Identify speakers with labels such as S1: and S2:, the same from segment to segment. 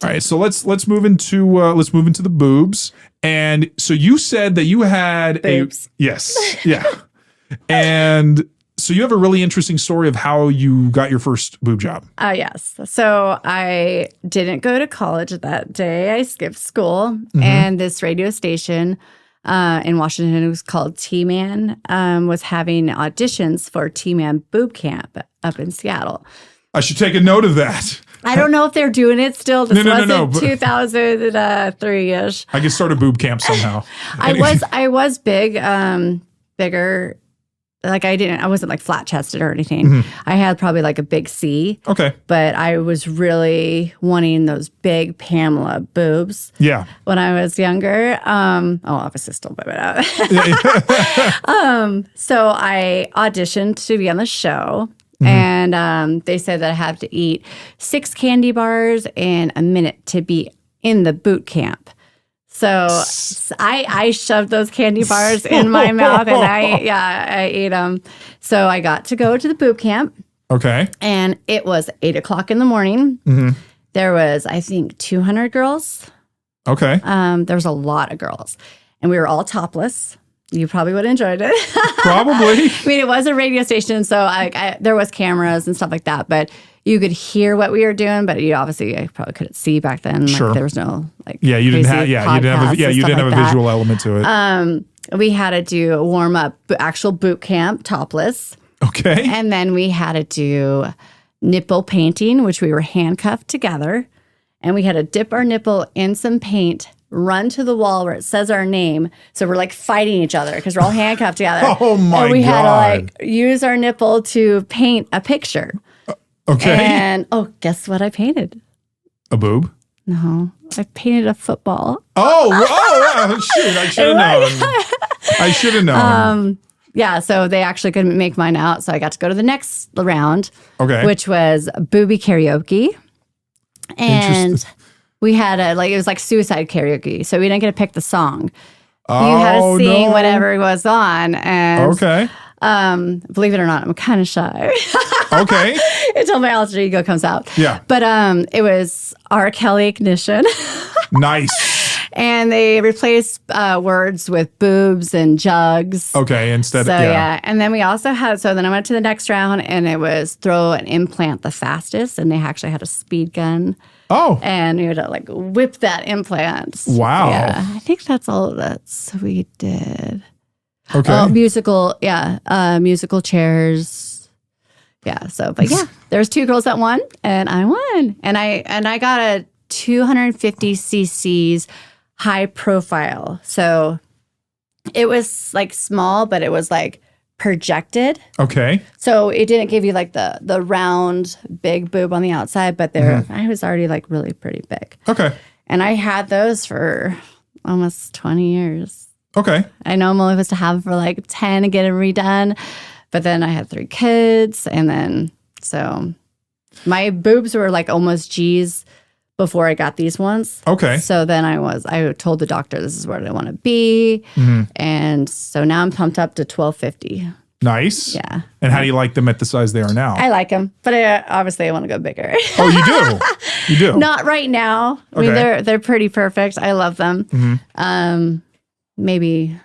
S1: All right, so let's move into the boobs. And so you said that you had
S2: boobs.
S1: Yeah. And so you have a really interesting story of how you got your first boob job.
S2: Yes. So I didn't go to college that day. I skipped school, and this radio station in Washington, it was called T-Man, was having auditions for T-Man Boob Camp up in Seattle.
S1: I should take a note of that.
S2: I don't know if they're doing it still. This wasn't
S1: No.
S2: 2003-ish.
S1: I could start a boob camp somehow.
S2: I was bigger. Like I wasn't like flat chested or anything. I had probably like a big C.
S1: Okay.
S2: But I was really wanting those big Pamela boobs.
S1: Yeah.
S2: When I was younger. Obviously still big out. So I auditioned to be on the show. And they said that I have to eat 6 candy bars in a minute to be in the boot camp. So I shoved those candy bars in my mouth, and I ate them. So I got to go to the boot camp.
S1: Okay.
S2: And it was 8:00 in the morning. There was, I think, 200 girls.
S1: Okay.
S2: There was a lot of girls, and we were all topless. You probably would have enjoyed it.
S1: Probably.
S2: I mean, it was a radio station, so there was cameras and stuff like that, but you could hear what we were doing, but you obviously probably couldn't see back then.
S1: Sure.
S2: Like, there was no
S1: you didn't have a visual element to it.
S2: We had to do warm up actual boot camp topless.
S1: Okay.
S2: And then we had to do nipple painting, which we were handcuffed together, and we had to dip our nipple in some paint, run to the wall where it says our name. So we're like fighting each other because we're all handcuffed together.
S1: Oh my God.
S2: And we had to like use our nipple to paint a picture.
S1: Okay.
S2: And guess what I painted?
S1: A boob?
S2: No, I painted a football.
S1: Shoot, I should have known.
S2: Yeah, so they actually couldn't make mine out. So I got to go to the next round,
S1: okay,
S2: which was booby karaoke. And we had it was like suicide karaoke. So we didn't get to pick the song. You had to sing whatever was on. And believe it or not, I'm kind of shy.
S1: Okay.
S2: Until my alter ego comes out.
S1: Yeah.
S2: But it was R. Kelly Ignition.
S1: Nice.
S2: And they replaced words with boobs and jugs.
S1: Okay,
S2: And then we also had, then I went to the next round, and it was throw an implant the fastest, and they actually had a speed gun.
S1: Oh.
S2: And we had to like whip that implant.
S1: Wow.
S2: Yeah, I think that's all that we did.
S1: Okay.
S2: Musical chairs. Yeah. So, but yeah, there's 2 girls that won, and I won, and I got a 250 cc's high profile. So it was like small, but it was like projected.
S1: Okay.
S2: So it didn't give you like the round big boob on the outside, but I was already like really pretty big.
S1: Okay.
S2: And I had those for almost 20 years.
S1: Okay.
S2: I know I'm only supposed to have them for like 10 and get them redone. But then I had 3 kids. And then, so my boobs were like almost G's before I got these ones.
S1: Okay.
S2: So then I told the doctor, this is where I want to be. And so now I'm pumped up to 1250.
S1: Nice.
S2: Yeah.
S1: And how do you like them at the size they are now?
S2: I like them, but obviously I want to go bigger.
S1: Oh, you do? You do?
S2: Not right now. I mean, they're pretty perfect. I love them. Maybe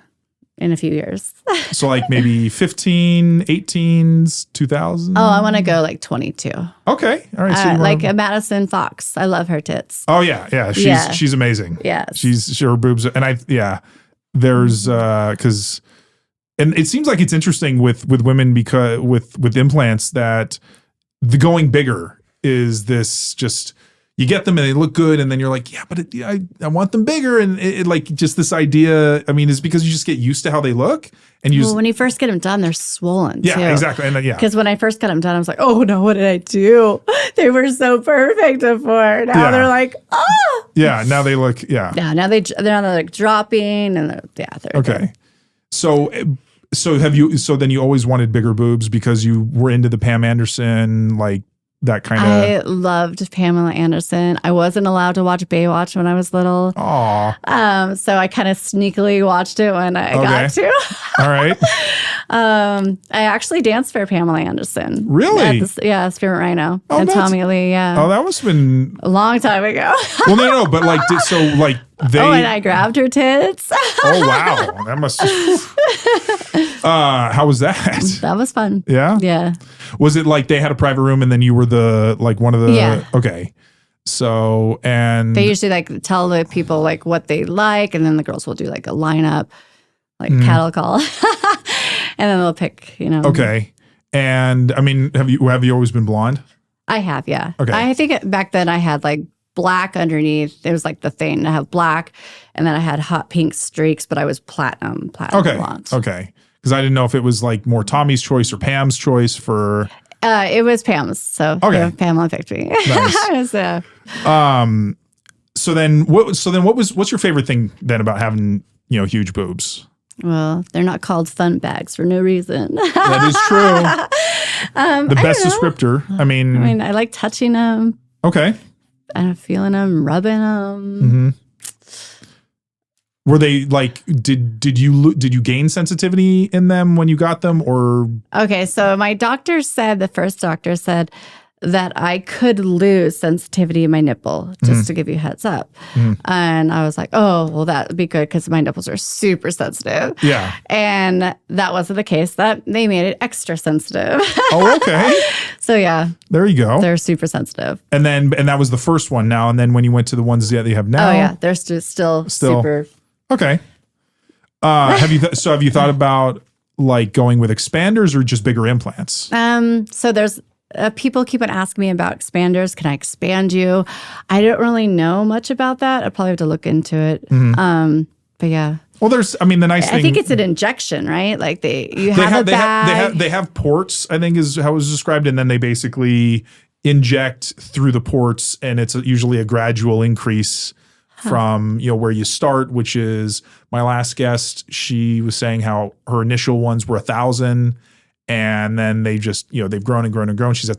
S2: in a few years.
S1: So like maybe 15, 18s, 2000?
S2: Oh, I want to go like 22.
S1: Okay. All right. So
S2: like a Madison Fox. I love her tits.
S1: Oh yeah. Yeah. She's amazing.
S2: Yes.
S1: She's her boobs. And there's, cause, and it seems like it's interesting with women because with implants that the going bigger is this just, you get them and they look good, and then you're like, yeah, but I want them bigger, and it like just this idea. I mean, is because you just get used to how they look, and
S2: when you first get them done, they're swollen.
S1: Yeah,
S2: too.
S1: exactly, and then,
S2: because when I first got them done, I was like, oh no, what did I do? They were so perfect before. Now they're like, oh.
S1: Yeah, now they look. Yeah.
S2: Yeah, now they're like dropping, and they're
S1: okay.
S2: Good.
S1: So then you always wanted bigger boobs because you were into the Pam Anderson, like. That kind of.
S2: I loved Pamela Anderson. I wasn't allowed to watch Baywatch when I was little.
S1: Aw.
S2: So I kind of sneakily watched it when I got to.
S1: All right.
S2: I actually danced for Pamela Anderson.
S1: Really?
S2: Spirit Rhino
S1: Oh,
S2: and
S1: that's-
S2: Tommy Lee. Yeah,
S1: Oh, that must have been.
S2: a long time ago.
S1: Well, no, but like, they.
S2: Oh, and I grabbed her tits.
S1: Oh wow, that must. How was that?
S2: That was fun.
S1: Yeah.
S2: Yeah.
S1: Was it like they had a private room and then you were one of the?
S2: Yeah.
S1: Okay. So and
S2: They usually like tell the people like what they like, and then the girls will do like a lineup, like cattle call, and then they'll pick.
S1: okay. And I mean, have you always been blonde?
S2: I have, yeah.
S1: Okay.
S2: I think back then I had like black underneath. It was like the thing. I have black, and then I had hot pink streaks, but I was platinum
S1: Okay.
S2: blonde.
S1: Okay. Because I didn't know if it was like more Tommy's choice or Pam's choice for.
S2: It was Pam's, so
S1: Okay.
S2: yeah, Pamela picked me.
S1: Nice.
S2: So,
S1: So then what's your favorite thing then about having huge boobs?
S2: well, they're not called fun bags for no reason.
S1: That is true. The best descriptor. I mean,
S2: I like touching them,
S1: okay.
S2: and feeling them, rubbing them.
S1: Were they like? Did you gain sensitivity in them when you got them, or
S2: Okay, so the first doctor said that I could lose sensitivity in my nipple, just to give you a heads up. And I was like, oh, well, that would be good because my nipples are super sensitive.
S1: yeah?
S2: And that wasn't the case. That they made it extra sensitive.
S1: Oh, okay.
S2: So yeah,
S1: There you go.
S2: they're super sensitive.
S1: And that was the first one. Now and then, when you went to the ones that you have now,
S2: Oh yeah, they're still super.
S1: okay. Have you thought about like going with expanders or just bigger implants?
S2: So there's people keep on asking me about expanders. Can I expand you? I don't really know much about that. I probably have to look into it. But yeah.
S1: Well, the nice thing.
S2: I think it's an injection, right? Like you have a bag.
S1: They have ports, I think is how it was described, and then they basically inject through the ports, and it's usually a gradual increase from where you start, which is my last guest. She was saying how her initial ones were 1,000, and then they just they've grown and grown and grown. She's up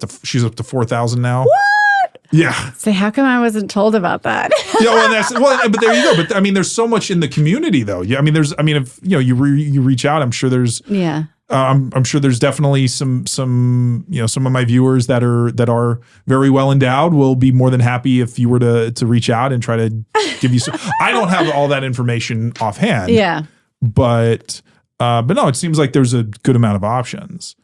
S1: to 4,000 now.
S2: What?
S1: Yeah.
S2: Say, how come I wasn't told about that?
S1: But there you go. But I mean, there's so much in the community, though. Yeah, if you reach out, I'm sure there's.
S2: Yeah.
S1: I'm sure there's definitely some some of my viewers that are very well endowed will be more than happy if you were to reach out and try to give you some. I don't have all that information offhand.
S2: Yeah.
S1: But no, it seems like there's a good amount of options.